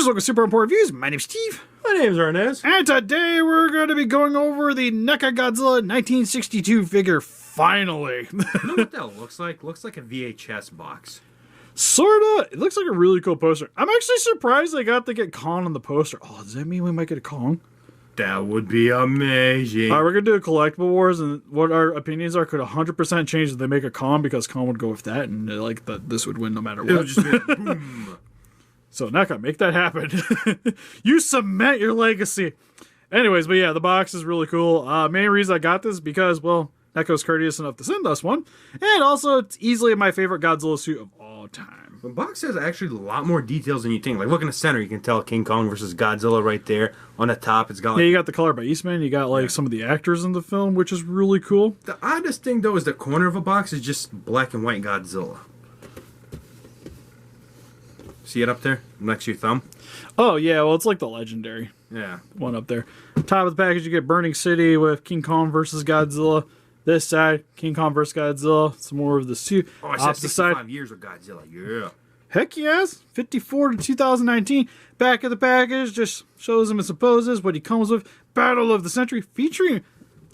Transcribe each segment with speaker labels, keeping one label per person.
Speaker 1: Here's a look at Super Important Reviews. My name's Steve.
Speaker 2: My name's Ernest.
Speaker 1: And today we're going to be going over the NECA Godzilla 1962 figure, finally.
Speaker 2: You know what that looks like? Looks like a VHS box.
Speaker 1: Sorta. It looks like a really cool poster. I'm actually surprised they got to get Kong on the poster. Oh, does that mean we might get a Kong?
Speaker 2: That would be amazing.
Speaker 1: All right, we're going to do a collectible wars, and what our opinions are could 100% change if they make a Kong, because Kong would go with that, and this would win no matter what.
Speaker 2: It would just be like, boom.
Speaker 1: So NECA, make that happen. You cement your legacy. Anyways, but yeah, the box is really cool. Main reason I got this because, well, NECA's courteous enough to send us one. And also, it's easily my favorite Godzilla suit of all time.
Speaker 2: The box has actually a lot more details than you think. Like, look in the center, you can tell King Kong versus Godzilla right there. On the top, it's got like...
Speaker 1: Yeah, you got the color by Eastman. You got, like, some of the actors in the film, which is really cool.
Speaker 2: The oddest thing, though, is the corner of a box is just black and white Godzilla. See it up there next to your thumb?
Speaker 1: Oh, yeah, well, it's like the legendary one up there. Top of the package, you get Burning City with King Kong versus Godzilla. This side, King Kong versus Godzilla. Some more of the suit.
Speaker 2: Oh, I said 65 years with Godzilla. Yeah.
Speaker 1: Heck yes. 54 to 2019. Back of the package just shows him his poses, what he comes with. Battle of the Century featuring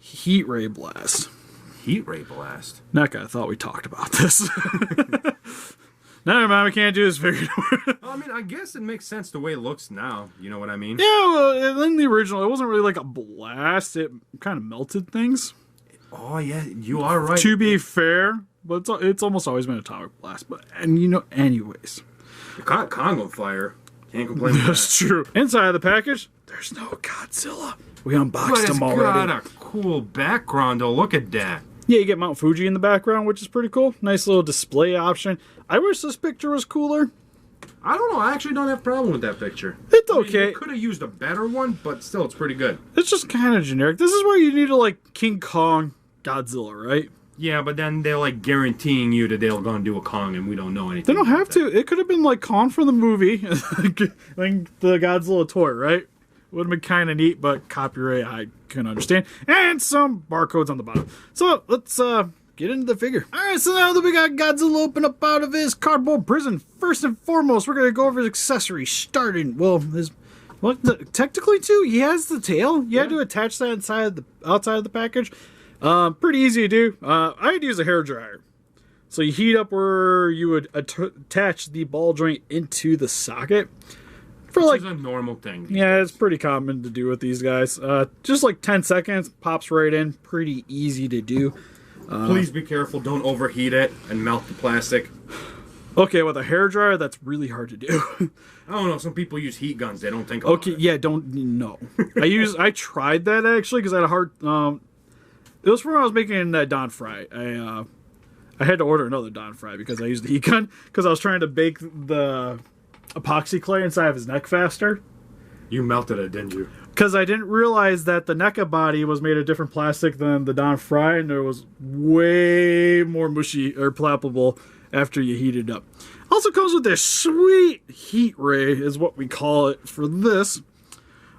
Speaker 1: Heat Ray Blast.
Speaker 2: Heat Ray Blast?
Speaker 1: NECA, I thought we talked about this. Never mind, we can't do this figure.
Speaker 2: Well, I mean, I guess it makes sense the way it looks now. You know what I mean?
Speaker 1: Yeah, well, in the original, it wasn't really like a blast. It kind of melted things.
Speaker 2: Oh, yeah, you are right.
Speaker 1: To be fair, but it's almost always been atomic blast. But, and you know, anyways.
Speaker 2: You caught Kong on fire. Can't complain with
Speaker 1: That's true. Inside of the package, there's no Godzilla. We unboxed him already.
Speaker 2: But it's got a cool background, though. Look at that.
Speaker 1: Yeah, you get Mount Fuji in the background, which is pretty cool. Nice little display option. I wish this picture was cooler.
Speaker 2: I don't know. I actually don't have a problem with that picture.
Speaker 1: It's okay.
Speaker 2: You could have used a better one, but still, it's pretty good.
Speaker 1: It's just kind of generic. This is where you need to, like, King Kong Godzilla, right?
Speaker 2: Yeah, but then they're, like, guaranteeing you that they're going to do a Kong, and we don't know anything.
Speaker 1: They don't have to. It could have been, like, Kong from the movie. Like the Godzilla toy, right? Would have been kind of neat, but copyright, I can understand. And some barcodes on the bottom. So, let's get into the figure. Alright, so now that we got Godzilla open up out of his cardboard prison, first and foremost, we're going to go over his accessories, starting, well, technically, too, he has the tail. You had to attach that outside of the package. Pretty easy to do. I'd use a hairdryer. So you heat up where you would attach the ball joint into the socket.
Speaker 2: Which is a normal thing.
Speaker 1: Yeah, it's pretty common to do with these guys. Just like 10 seconds, pops right in. Pretty easy to do.
Speaker 2: Please be careful. Don't overheat it and melt the plastic.
Speaker 1: Okay, with a hairdryer, that's really hard to do.
Speaker 2: I don't know. Some people use heat guns. They don't think about it.
Speaker 1: Yeah, no. I tried that, actually, because I had a hard... it was when I was making that Don Fry. I had to order another Don Fry because I used the heat gun, because I was trying to bake the epoxy clay inside of his neck faster.
Speaker 2: You melted it, didn't you?
Speaker 1: Because I didn't realize that the NECA body was made of different plastic than the Don Fry, and it was way more mushy or ploppable after you heat it up. Also comes with this sweet heat ray, is what we call it for this.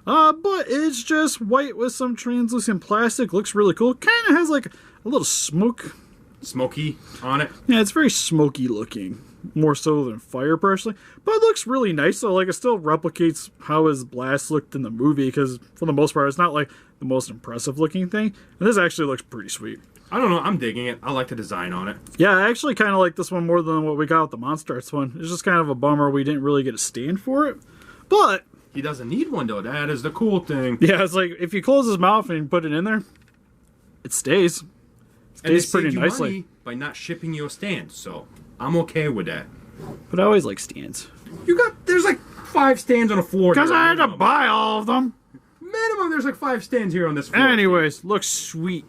Speaker 1: But it's just white with some translucent plastic. Looks really cool. Kind of has like a little
Speaker 2: smoky on it.
Speaker 1: Yeah, it's very smoky looking. More so than fire, personally. But it looks really nice, though. Like, it still replicates how his blast looked in the movie, because for the most part, it's not like the most impressive looking thing. And this actually looks pretty sweet.
Speaker 2: I don't know. I'm digging it. I like the design on it.
Speaker 1: Yeah, I actually kind of like this one more than what we got with the Monster Arts one. It's just kind of a bummer we didn't really get a stand for it. But
Speaker 2: he doesn't need one, though. That is the cool thing.
Speaker 1: Yeah, it's like, if you close his mouth and put it in there, it stays. It stays pretty nicely.
Speaker 2: Money by not shipping you a stand, so I'm okay with that.
Speaker 1: But I always like stands.
Speaker 2: There's like 5 stands on a floor.
Speaker 1: Because I had to buy all of them.
Speaker 2: Minimum, there's like 5 stands here on this floor.
Speaker 1: Anyways, looks sweet.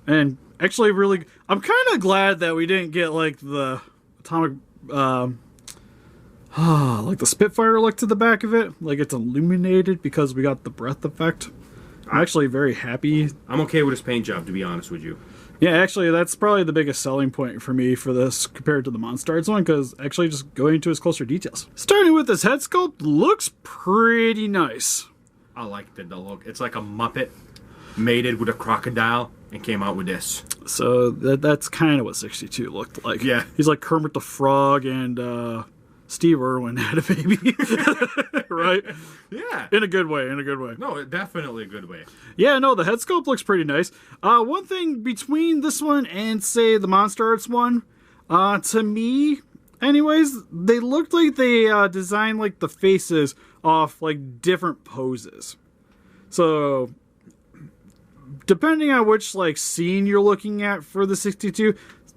Speaker 1: And actually really, I'm kind of glad that we didn't get like the atomic, like the Spitfire look to the back of it. Like it's illuminated, because we got the breath effect. I'm actually very happy.
Speaker 2: I'm okay with his paint job, to be honest with you.
Speaker 1: Yeah, actually, that's probably the biggest selling point for me for this compared to the Monster Arts one, because actually just going into his closer details. Starting with his head sculpt, looks pretty nice.
Speaker 2: I like the look. It's like a Muppet mated with a crocodile and came out with this.
Speaker 1: So that's kind of what 62 looked like.
Speaker 2: Yeah.
Speaker 1: He's like Kermit the Frog and Steve Irwin had a baby. Right?
Speaker 2: Yeah.
Speaker 1: In a good way, in a good way.
Speaker 2: No, definitely a good way.
Speaker 1: Yeah, no, the head sculpt looks pretty nice. One thing between this one and, say, the Monster Arts one, to me, anyways, they looked like they designed, like, the faces off, like, different poses. So, depending on which, like, scene you're looking at for the 62,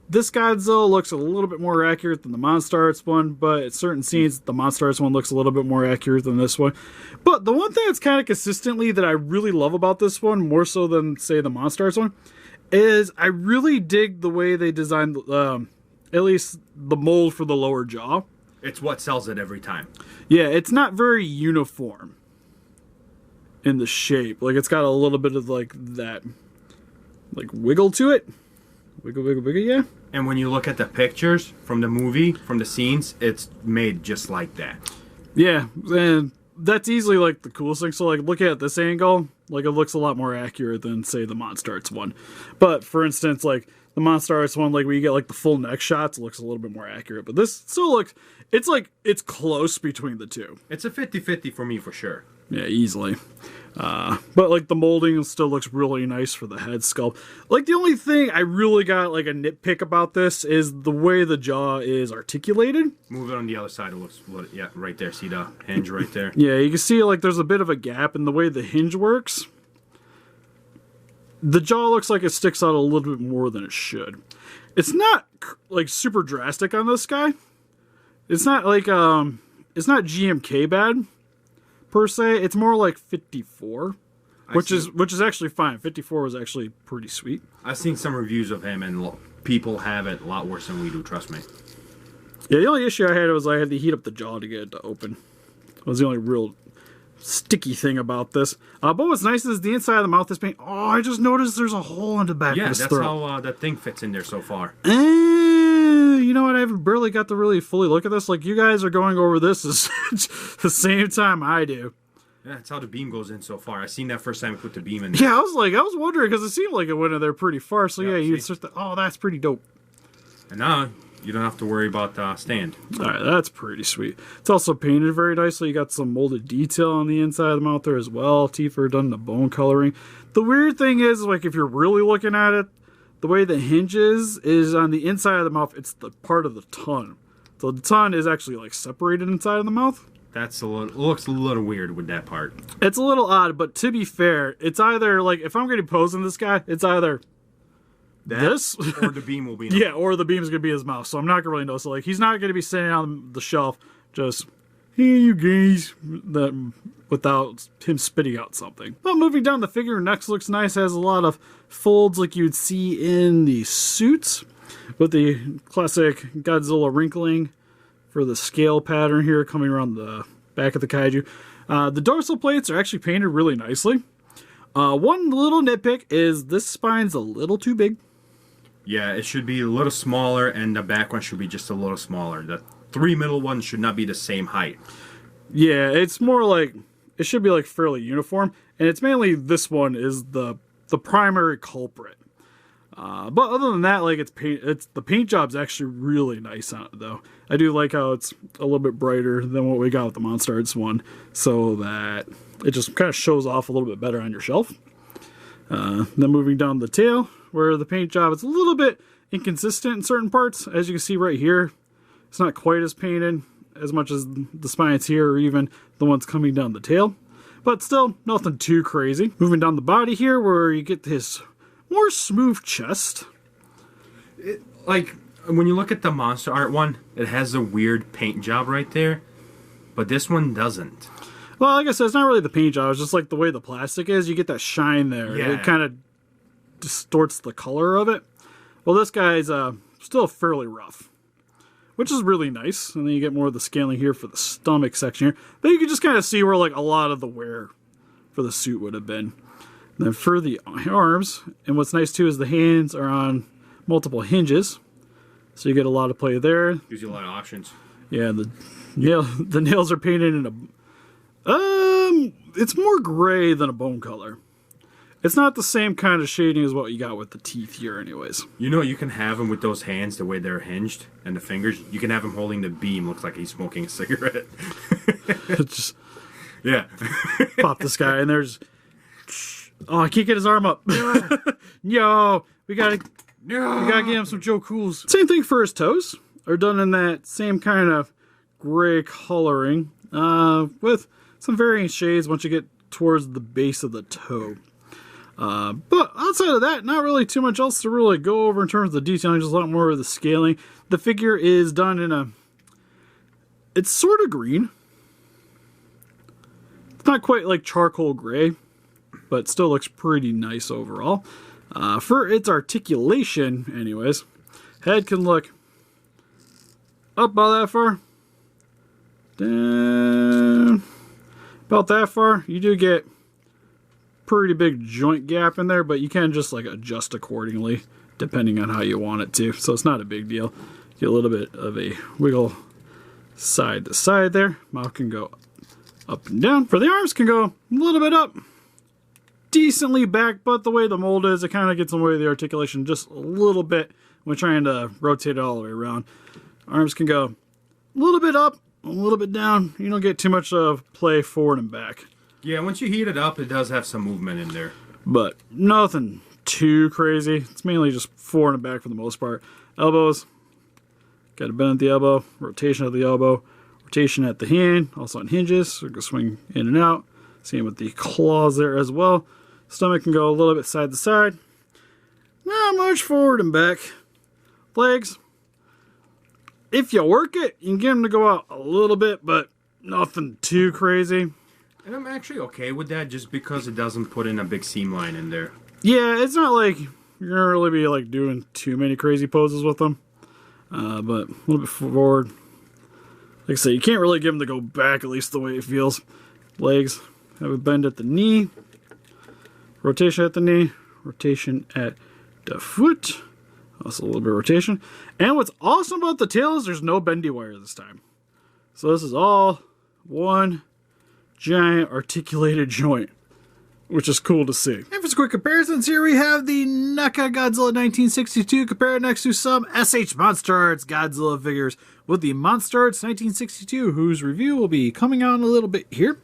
Speaker 1: this Godzilla looks a little bit more accurate than the Monster Arts one, but at certain scenes, the Monster Arts one looks a little bit more accurate than this one. But the one thing that's kind of consistently that I really love about this one, more so than, say, the Monster Arts one, is I really dig the way they designed, at least the mold for the lower jaw.
Speaker 2: It's what sells it every time.
Speaker 1: Yeah, it's not very uniform in the shape. Like, it's got a little bit of, like, that, like, wiggle to it. Wiggle, wiggle, wiggle, yeah.
Speaker 2: And when you look at the pictures from the movie, from the scenes, it's made just like that.
Speaker 1: Yeah, and that's easily, like, the coolest thing. So, like, looking at this angle, like, it looks a lot more accurate than, say, the Monster Arts one. But, for instance, like, the Monster Arts one, like, where you get, like, the full neck shots, it looks a little bit more accurate. But this still looks, it's, like, it's close between the two.
Speaker 2: It's a 50-50 for me, for sure.
Speaker 1: Yeah, easily. But, like, the molding still looks really nice for the head sculpt. Like, the only thing I really got, like, a nitpick about this is the way the jaw is articulated.
Speaker 2: Move it on the other side. It looks, yeah, right there. See the hinge right there?
Speaker 1: Yeah, you can see, like, there's a bit of a gap in the way the hinge works. The jaw looks like it sticks out a little bit more than it should. It's not, like, super drastic on this guy. It's not, like, it's not GMK bad, per se. It's more like 54, which is actually fine. 54 was actually pretty sweet.
Speaker 2: I've seen some reviews of him, and people have it a lot worse than we do, trust me.
Speaker 1: Yeah, the only issue I had was I had to heat up the jaw to get it to open. That was the only real sticky thing about this. But what's nice is the inside of the mouth is paint. Oh, I just noticed there's a hole in the back of his throat.
Speaker 2: Yeah, that's how that thing fits in there so far.
Speaker 1: You know what? I haven't barely got to really fully look at this. Like, you guys are going over this the same time I do.
Speaker 2: Yeah, that's how the beam goes in so far. I seen that first time we put the beam in
Speaker 1: there. Yeah, I was wondering because it seemed like it went in there pretty far. So yeah, you just, oh, that's pretty dope.
Speaker 2: And now you don't have to worry about the stand.
Speaker 1: All right, that's pretty sweet. It's also painted very nicely. You got some molded detail on the inside of the mouth there as well. Teeth are done to bone coloring. The weird thing is, like, if you're really looking at it, the way the hinge is on the inside of the mouth. It's the part of the tongue. So the tongue is actually, like, separated inside of the mouth.
Speaker 2: That's looks a little weird with that part.
Speaker 1: It's a little odd, but to be fair, it's either, like, if I'm going to be posing this guy, it's either this
Speaker 2: or the beam will be.
Speaker 1: Yeah, or the beam's going to be his mouth. So I'm not going to really know. So, like, he's not going to be sitting on the shelf just, here you guys, without him spitting out something. But moving down, the figure next looks nice. Has a lot of folds like you'd see in the suits with the classic Godzilla wrinkling for the scale pattern here coming around the back of the Kaiju. The dorsal plates are actually painted really nicely. One little nitpick is this spine's a little too big.
Speaker 2: Yeah, it should be a little smaller, and the back one should be just a little smaller. The three middle ones should not be the same height.
Speaker 1: Yeah, it's more like, it should be like fairly uniform, and it's mainly this one is the primary culprit. But other than that, like, the paint job's actually really nice on it, though. I do like how it's a little bit brighter than what we got with the Monster Arts one, so that it just kind of shows off a little bit better on your shelf. Then moving down the tail, where the paint job is a little bit inconsistent in certain parts. As you can see right here, it's not quite as painted as much as the spines here, or even the ones coming down the tail. But still, nothing too crazy. Moving down the body here, where you get this more smooth chest.
Speaker 2: Like, when you look at the Monster Art one, it has a weird paint job right there, but this one doesn't.
Speaker 1: Well, like I said, it's not really the paint job. It's just like the way the plastic is. You get that shine there.
Speaker 2: Yeah.
Speaker 1: It kind of distorts the color of it. Well, this guy's still fairly rough, which is really nice. And then you get more of the scaling here for the stomach section here. But you can just kind of see where, like, a lot of the wear for the suit would have been. And then for the arms, and what's nice too is the hands are on multiple hinges. So you get a lot of play there.
Speaker 2: Gives you a lot of options.
Speaker 1: Yeah, the nails are painted in a... it's more gray than a bone color. It's not the same kind of shading as what you got with the teeth here anyways.
Speaker 2: You know, you can have him with those hands, the way they're hinged, and the fingers. You can have him holding the beam. Looks like he's smoking a cigarette.
Speaker 1: Just
Speaker 2: yeah.
Speaker 1: pop this guy, and there's... Oh, I can't get his arm up. Yo, we gotta get him some Joe Cools. Same thing for his toes. Are done in that same kind of gray coloring, with some varying shades once you get towards the base of the toe. But outside of that, not really too much else to really go over in terms of the detailing, just a lot more of the scaling. The figure is done in a... It's sort of green. It's not quite like charcoal gray, but still looks pretty nice overall. For its articulation, anyways, head can look up about that far. Down about that far. You do get pretty big joint gap in there, but you can just like adjust accordingly depending on how you want it to. So it's not a big deal. Get a little bit of a wiggle side to side there. Mouth can go up and down. For the arms, can go a little bit up, decently back, but the way the mold is, it kind of gets in the way of the articulation just a little bit when trying to rotate it all the way around. Arms can go a little bit up, a little bit down. You don't get too much of play forward and back.
Speaker 2: Yeah, once you heat it up, it does have some movement in there.
Speaker 1: But nothing too crazy. It's mainly just forward and back for the most part. Elbows, got a bend at the elbow, rotation at the elbow, rotation at the hand, also on hinges, so it can swing in and out. Same with the claws there as well. Stomach can go a little bit side to side. Not much forward and back. Legs, if you work it, you can get them to go out a little bit, but nothing too crazy.
Speaker 2: And I'm actually okay with that just because it doesn't put in a big seam line in there.
Speaker 1: Yeah, it's not like you're gonna really be like doing too many crazy poses with them. But a little bit forward. Like I say, you can't really get them to go back, at least the way it feels. Legs have a bend at the knee. Rotation at the knee. Rotation at the foot. Also a little bit of rotation. And what's awesome about the tail is there's no bendy wire this time. So this is all one giant articulated joint, which is cool to see. And for some quick comparisons, here we have the NECA Godzilla 1962 compared next to some SH Monster Arts Godzilla figures with the Monster Arts 1962, whose review will be coming out in a little bit here,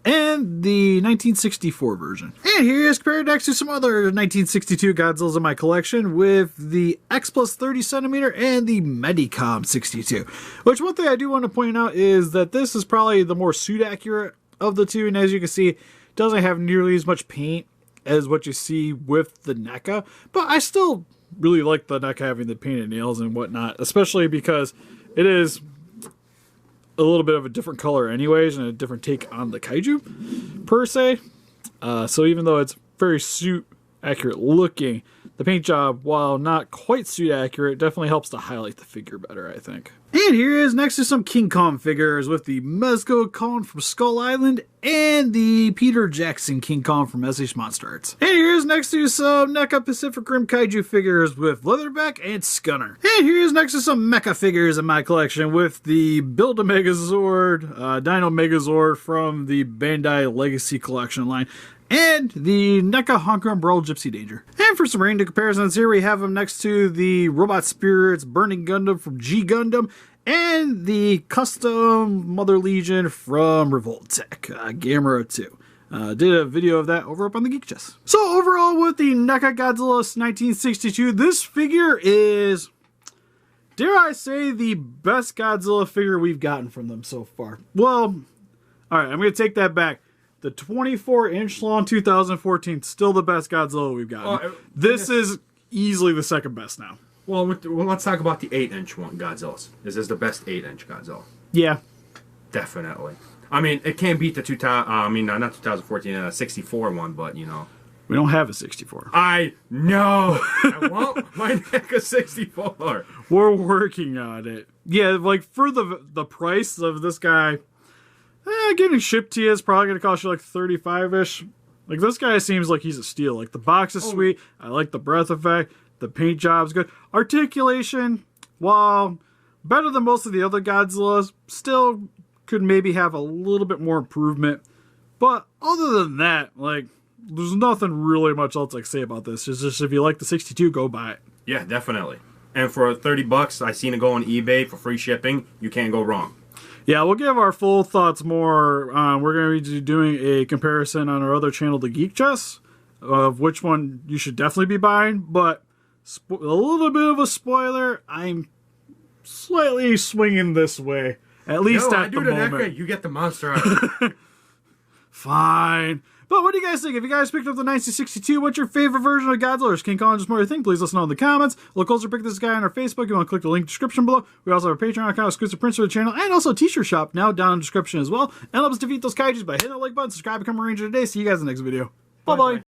Speaker 1: and the 1964 version. And here is compared next to some other 1962 Godzillas in my collection with the X plus 30 centimeter and the Medicom 62. Which one thing I do want to point out is that this is probably the more suit accurate of the two, and as you can see, doesn't have nearly as much paint as what you see with the NECA, but I still really like the NECA having the painted nails and whatnot, especially because it is a little bit of a different color anyways and a different take on the Kaiju per se. So even though it's very suit accurate looking, the paint job, while not quite suit accurate, definitely helps to highlight the figure better, I think. And here is next to some King Kong figures with the Mezco Kong from Skull Island and the Peter Jackson King Kong from SH Monster Arts. And here is next to some NECA Pacific Rim Kaiju figures with Leatherback and Scunner. And here is next to some mecha figures in my collection with the Build-A-Megazord, Dino Megazord from the Bandai Legacy Collection line, and the NECA Honker Umbrella Gypsy Danger. And for some random comparisons, here we have them next to the Robot Spirits Burning Gundam from G Gundam and the custom Mother Legion from Revoltech, Gamera 2. Did a video of that over up on the Geek Chest. So overall, with the NECA Godzilla 1962, this figure is, dare I say, the best Godzilla figure we've gotten from them so far. Well, alright, I'm going to take that back. The 24-inch long 2014, still the best Godzilla we've gotten. This is easily the second best now.
Speaker 2: Well, let's talk about the 8-inch one, Godzilla's. This is the best 8-inch Godzilla.
Speaker 1: Yeah.
Speaker 2: Definitely. I mean, it can't beat the not 2014, 64 one, but, you know.
Speaker 1: We don't have a 64.
Speaker 2: I know. I want my NECA 64.
Speaker 1: We're working on it. Yeah, like, for the price of this guy, getting shipped to you is probably going to cost you like 35-ish. Like, this guy seems like he's a steal. Like, the box is sweet. I like the breath effect. The paint job's good. Articulation, while better than most of the other Godzillas, still could maybe have a little bit more improvement. But other than that, like, there's nothing really much else I can say about this. It's just if you like the 62, go buy it.
Speaker 2: Yeah, definitely. And for $30, I seen it go on eBay for free shipping. You can't go wrong.
Speaker 1: Yeah, we'll give our full thoughts more. We're going to be doing a comparison on our other channel, the Geek Chess, of which one you should definitely be buying. But a little bit of a spoiler, I'm slightly swinging this way. At least at the moment.
Speaker 2: NECA, you get the monster out.
Speaker 1: Fine. But what do you guys think? If you guys picked up the 1962, what's your favorite version of Godzilla? Or is King Kong just more your thing? Please let us know in the comments. Look closer, pick this guy on our Facebook. You want to click the link in the description below. We also have a Patreon account, exclusive prints for the channel, and also a t-shirt shop now down in the description as well. And help us defeat those kaijus by hitting the like button, subscribe, become a ranger today. See you guys in the next video. Bye-bye.